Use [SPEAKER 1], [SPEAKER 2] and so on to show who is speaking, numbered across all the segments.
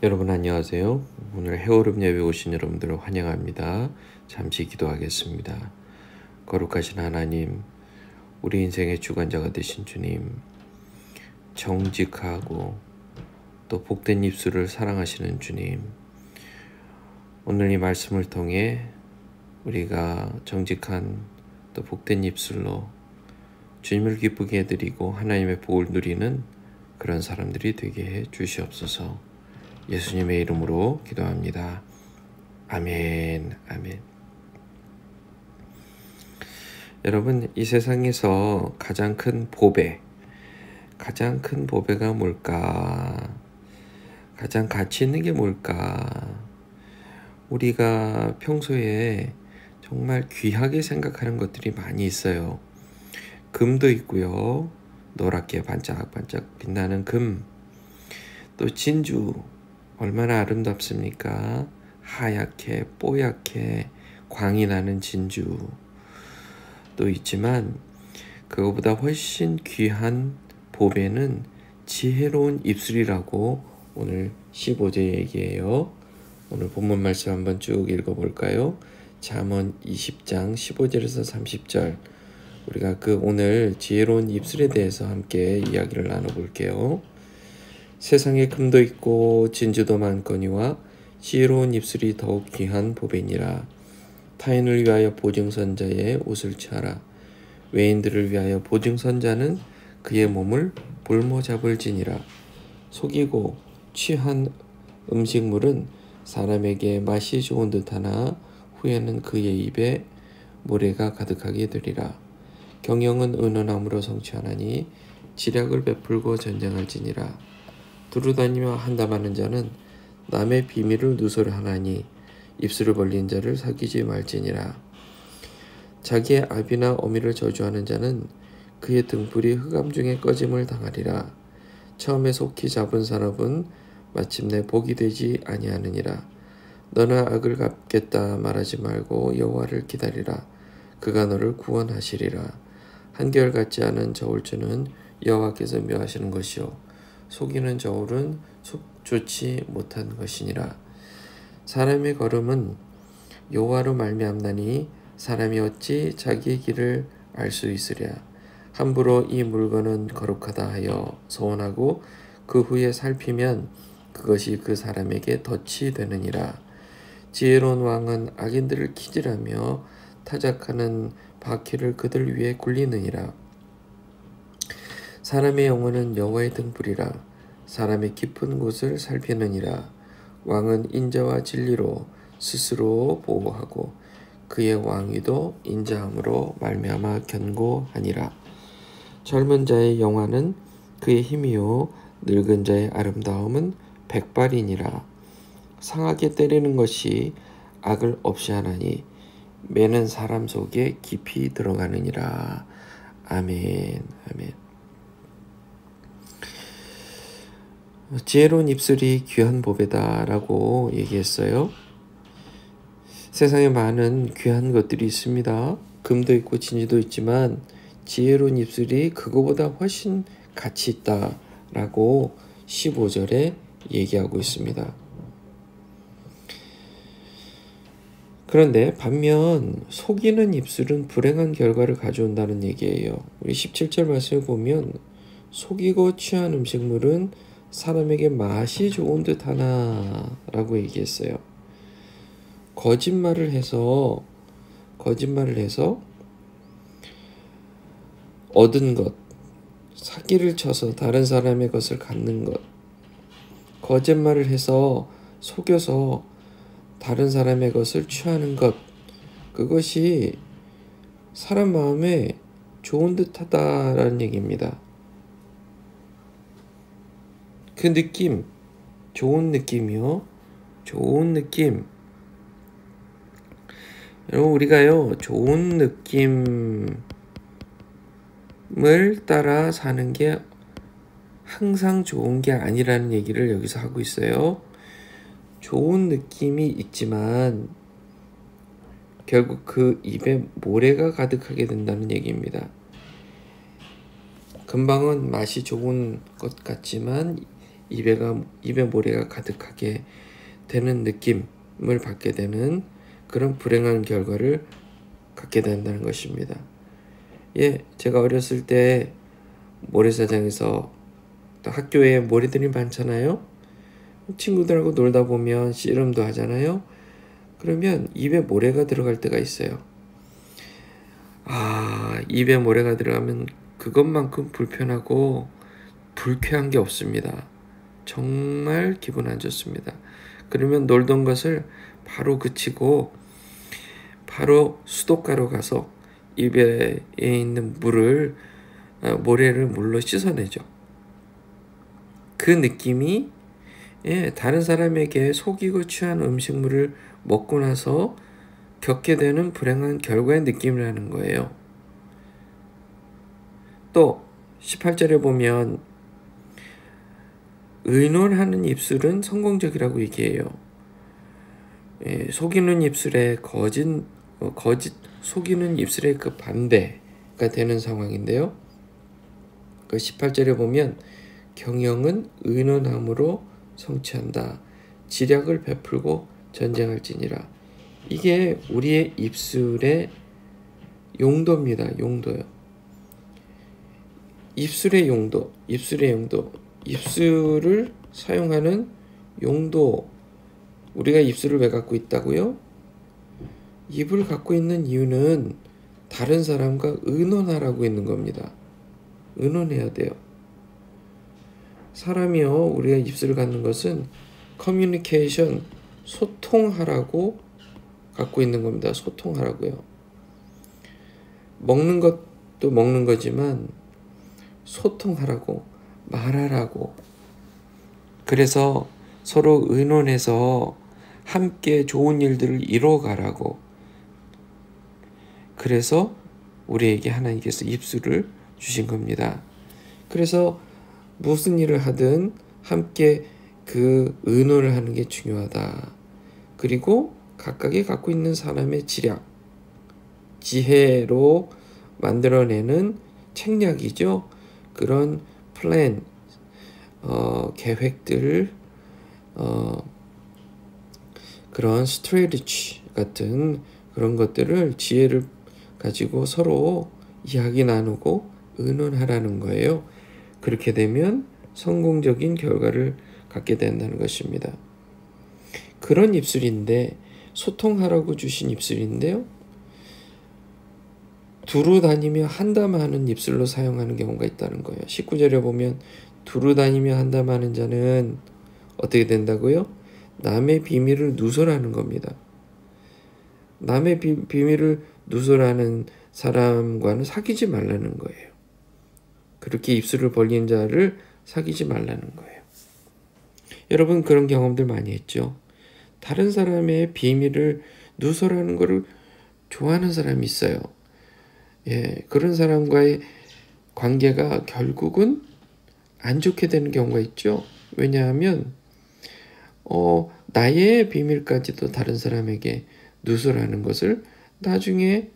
[SPEAKER 1] 여러분 안녕하세요. 오늘 해오름 예배 오신 여러분들을 환영합니다. 잠시 기도하겠습니다. 거룩하신 하나님, 우리 인생의 주관자가 되신 주님, 정직하고 또 복된 입술을 사랑하시는 주님, 오늘 이 말씀을 통해 우리가 정직한 또 복된 입술로 주님을 기쁘게 해드리고 하나님의 복을 누리는 그런 사람들이 되게 해 주시옵소서. 예수님의 이름으로 기도합니다. 아멘, 아멘. 여러분, 이 세상에서 가장 큰 보배가 뭘까? 가장 가치 있는 게 뭘까? 우리가 평소에 정말 귀하게 생각하는 것들이 많이 있어요. 금도 있고요. 노랗게 반짝반짝 빛나는 금. 또 진주. 얼마나 아름답습니까? 하얗게 뽀얗게 광이 나는 진주도 있지만 그거보다 훨씬 귀한 보배는 지혜로운 입술이라고 오늘 15절 얘기해요. 오늘 본문 말씀 한번 쭉 읽어볼까요? 잠언 20장 15절에서 30절 우리가 오늘 지혜로운 입술에 대해서 함께 이야기를 나눠볼게요. 세상에 금도 있고 진주도 많거니와 지혜로운 입술이 더욱 귀한 보배니라. 타인을 위하여 보증선자의 옷을 취하라. 외인들을 위하여 보증선자는 그의 몸을 볼모잡을지니라. 속이고 취한 음식물은 사람에게 맛이 좋은 듯하나 후에는 그의 입에 모래가 가득하게 되리라. 경영은 은은함으로 성취하나니 지략을 베풀고 전쟁할지니라. 두루다니며 한담하는 자는 남의 비밀을 누설하나니 입술을 벌린 자를 사귀지 말지니라. 자기의 아비나 어미를 저주하는 자는 그의 등불이 흑암 중에 꺼짐을 당하리라. 처음에 속히 잡은 사람은 마침내 복이 되지 아니하느니라. 너는 악을 갚겠다 말하지 말고 여호와를 기다리라. 그가 너를 구원하시리라. 한결같지 않은 저울주는 여호와께서 묘하시는 것이요 속이는 저울은 좋지 못한 것이니라. 사람의 걸음은 여호와로 말미암나니 사람이 어찌 자기의 길을 알 수 있으랴. 함부로 이 물건은 거룩하다 하여 소원하고 그 후에 살피면 그것이 그 사람에게 덫이 되느니라. 지혜로운 왕은 악인들을 키질하며 타작하는 바퀴를 그들 위에 굴리느니라. 사람의 영혼은 여호와의 등불이라. 사람의 깊은 곳을 살피느니라. 왕은 인자와 진리로 스스로 보호하고 그의 왕위도 인자함으로 말미암아 견고하니라. 젊은 자의 영화는 그의 힘이요 늙은 자의 아름다움은 백발이니라. 상하게 때리는 것이 악을 없이 하나니 매는 사람 속에 깊이 들어가느니라. 아멘, 아멘. 지혜로운 입술이 귀한 보배다라고 얘기했어요. 세상에 많은 귀한 것들이 있습니다. 금도 있고 진주도 있지만 지혜로운 입술이 그거보다 훨씬 가치 있다라고 15절에 얘기하고 있습니다. 그런데 반면 속이는 입술은 불행한 결과를 가져온다는 얘기예요. 우리 17절 말씀을 보면 속이고 취한 음식물은 사람에게 맛이 좋은 듯 하나 라고 얘기했어요. 거짓말을 해서 얻은 것, 사기를 쳐서 다른 사람의 것을 갖는 것, 거짓말을 해서 속여서 다른 사람의 것을 취하는 것, 그것이 사람 마음에 좋은 듯 하다라는 얘기입니다. 그 느낌, 좋은 느낌이요. 좋은 느낌. 여러분, 우리가요, 좋은 느낌을 따라 사는 게 항상 좋은 게 아니라는 얘기를 여기서 하고 있어요. 좋은 느낌이 있지만 결국 그 입에 모래가 가득하게 된다는 얘기입니다. 금방은 맛이 좋은 것 같지만 입에 모래가 가득하게 되는 느낌을 받게 되는 그런 불행한 결과를 갖게 된다는 것입니다. 제가 어렸을 때 모래사장에서 또 학교에 모래들이 많잖아요. 친구들하고 놀다 보면 씨름도 하잖아요. 그러면 입에 모래가 들어갈 때가 있어요. 입에 모래가 들어가면 그것만큼 불편하고 불쾌한 게 없습니다. 정말 기분 안 좋습니다. 그러면 놀던 것을 바로 그치고 바로 수도가로 가서 입에 있는 모래를 물로 씻어내죠. 그 느낌이 다른 사람에게 속이고 취한 음식물을 먹고 나서 겪게 되는 불행한 결과의 느낌이라는 거예요. 또 18절에 보면 의논하는 입술은 성공적이라고 얘기해요. 속이는 입술의 거짓 속이는 입술의 그 반대가 되는 상황인데요. 그 18절에 보면 경영은 의논함으로 성취한다. 지략을 베풀고 전쟁할지니라. 이게 우리의 입술의 용도입니다. 용도요. 입술의 용도. 입술을 사용하는 용도. 우리가 입술을 왜 갖고 있다고요? 입을 갖고 있는 이유는 다른 사람과 의논하라고 있는 겁니다. 의논해야 돼요. 사람이요, 우리가 입술을 갖는 것은 커뮤니케이션, 소통하라고 갖고 있는 겁니다. 소통하라고요. 먹는 것도 먹는 거지만 소통하라고, 말하라고. 그래서 서로 의논해서 함께 좋은 일들을 이뤄가라고. 그래서 우리에게 하나님께서 입술을 주신 겁니다. 그래서 무슨 일을 하든 함께 그 의논을 하는 게 중요하다. 그리고 각각이 갖고 있는 사람의 지혜로 만들어내는 책략이죠. 그런 플랜, 계획들, 그런 스트래티지 같은 그런 것들을 지혜를 가지고 서로 이야기 나누고 의논하라는 거예요. 그렇게 되면 성공적인 결과를 갖게 된다는 것입니다. 그런 입술인데, 소통하라고 주신 입술인데요. 두루 다니며 한담하는 입술로 사용하는 경우가 있다는 거예요. 19절에 보면 두루 다니며 한담하는 자는 어떻게 된다고요? 남의 비밀을 누설하는 겁니다. 남의 비밀을 누설하는 사람과는 사귀지 말라는 거예요. 그렇게 입술을 벌리는 자를 사귀지 말라는 거예요. 여러분 그런 경험들 많이 했죠? 다른 사람의 비밀을 누설하는 것을 좋아하는 사람이 있어요. 그런 사람과의 관계가 결국은 안 좋게 되는 경우가 있죠. 왜냐하면 나의 비밀까지도 다른 사람에게 누설하는 것을 나중에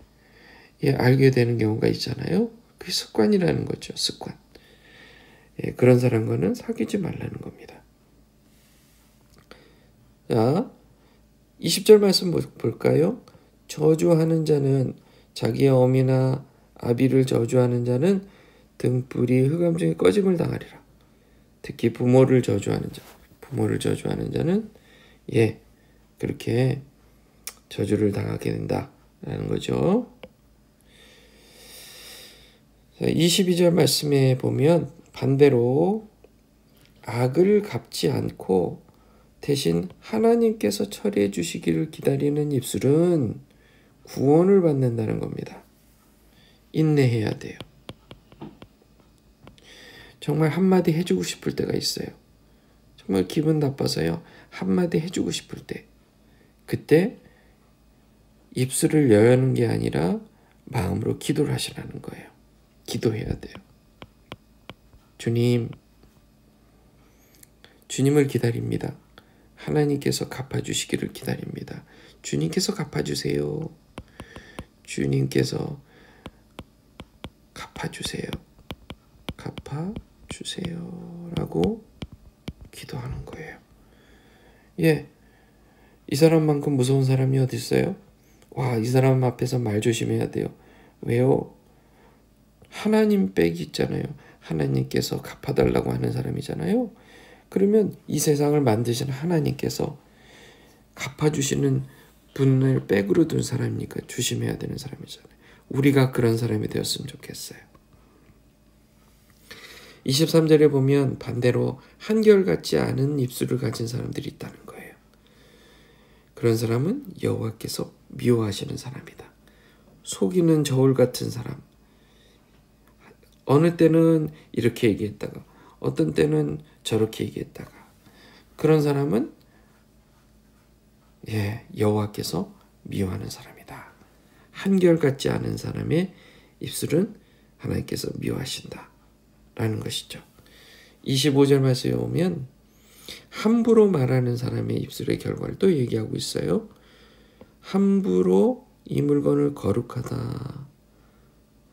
[SPEAKER 1] 알게 되는 경우가 있잖아요. 그게 습관이라는 거죠. 습관. 그런 사람과는 사귀지 말라는 겁니다. 자, 20절 말씀 볼까요? 저주하는 자는 자기의 어미나 아비를 저주하는 자는 등불이 흑암 중에 꺼짐을 당하리라. 특히 부모를 저주하는 자는 그렇게 저주를 당하게 된다라는 거죠. 22절 말씀에 보면 반대로 악을 갚지 않고 대신 하나님께서 처리해 주시기를 기다리는 입술은 구원을 받는다는 겁니다. 인내해야 돼요. 정말 한마디 해주고 싶을 때가 있어요. 정말 기분 나빠서요. 한마디 해주고 싶을 때. 그때 입술을 여는 게 아니라 마음으로 기도를 하시라는 거예요. 기도해야 돼요. 주님을 기다립니다. 하나님께서 갚아주시기를 기다립니다. 주님께서 갚아주세요. 주님께서 갚아주세요. 라고 기도하는 거예요. 예, 이 사람만큼 무서운 사람이 어디 있어요? 와, 이 사람 앞에서 말 조심해야 돼요. 왜요? 하나님 빽이 있잖아요. 하나님께서 갚아달라고 하는 사람이잖아요. 그러면 이 세상을 만드신 하나님께서 갚아주시는 분을 백으로 둔 사람이니까 조심해야 되는 사람이잖아요. 우리가 그런 사람이 되었으면 좋겠어요. 23절에 보면 반대로 한결같지 않은 입술을 가진 사람들이 있다는 거예요. 그런 사람은 여호와께서 미워하시는 사람이다. 속이는 저울 같은 사람. 어느 때는 이렇게 얘기했다가 어떤 때는 저렇게 얘기했다가 그런 사람은 여호와께서 미워하는 사람이다. 한결같지 않은 사람의 입술은 하나님께서 미워하신다 라는 것이죠. 25절 말씀에 오면 함부로 말하는 사람의 입술의 결과를 또 얘기하고 있어요. 함부로 이 물건을 거룩하다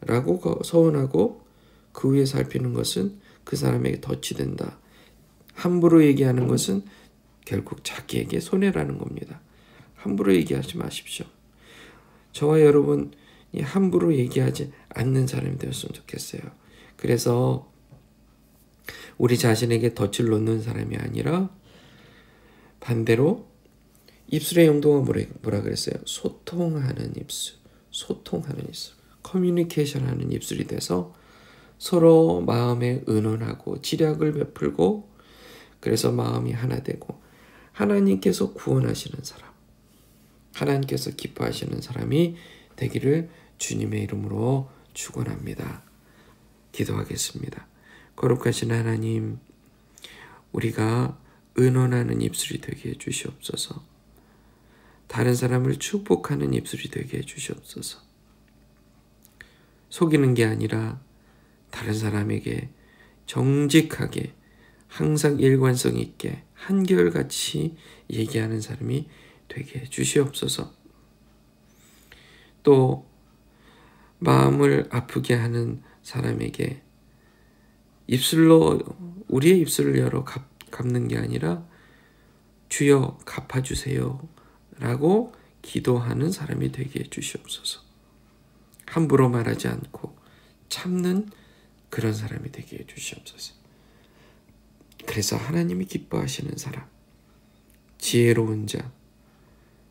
[SPEAKER 1] 라고 서원하고 그 위에 살피는 것은 그 사람에게 덫이 된다. 함부로 얘기하는 것은 결국 자기에게 손해라는 겁니다. 함부로 얘기하지 마십시오. 저와 여러분 함부로 얘기하지 않는 사람이 되었으면 좋겠어요. 그래서 우리 자신에게 덫을 놓는 사람이 아니라 반대로 입술의 용도가 뭐라 그랬어요? 소통하는 입술, 커뮤니케이션하는 입술이 돼서 서로 마음에 의논하고 지략을 베풀고 그래서 마음이 하나 되고 하나님께서 구원하시는 사람, 하나님께서 기뻐하시는 사람이 되기를 주님의 이름으로 축원합니다. 기도하겠습니다. 거룩하신 하나님, 우리가 의논하는 입술이 되게 해주시옵소서. 다른 사람을 축복하는 입술이 되게 해주시옵소서. 속이는 게 아니라 다른 사람에게 정직하게 항상 일관성 있게 한결같이 얘기하는 사람이 되게 해주시옵소서. 또 마음을 아프게 하는 사람에게 우리의 입술을 열어 갚는 게 아니라 주여 갚아주세요 라고 기도하는 사람이 되게 해주시옵소서. 함부로 말하지 않고 참는 그런 사람이 되게 해주시옵소서. 그래서 하나님이 기뻐하시는 사람, 지혜로운 자,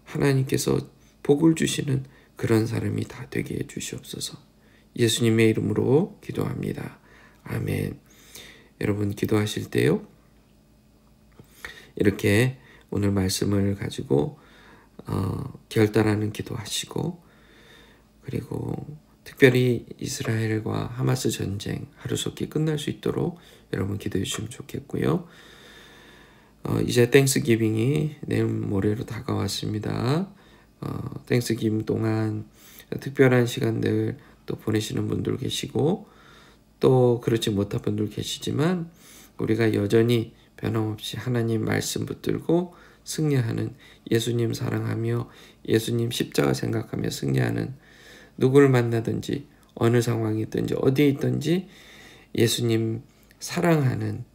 [SPEAKER 1] 하나님께서 복을 주시는 그런 사람이 다 되게 해주시옵소서. 예수님의 이름으로 기도합니다. 아멘. 여러분 기도하실 때요, 이렇게 오늘 말씀을 가지고 결단하는 기도하시고, 그리고 특별히 이스라엘과 하마스 전쟁 하루속히 끝날 수 있도록 여러분 기도해 주시면 좋겠고요. 이제 땡스기빙이 내일 모레로 다가왔습니다. 땡스기빙 동안 특별한 시간들 또 보내시는 분들 계시고 또 그렇지 못한 분들 계시지만 우리가 여전히 변함없이 하나님 말씀 붙들고 승리하는, 예수님 사랑하며 예수님 십자가 생각하며 승리하는, 누구를 만나든지 어느 상황이든지 어디에 있든지 예수님 사랑하는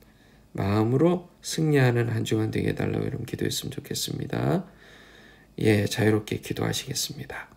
[SPEAKER 1] 마음으로 승리하는 한 주간 되게 해달라고 여러분 기도했으면 좋겠습니다. 자유롭게 기도하시겠습니다.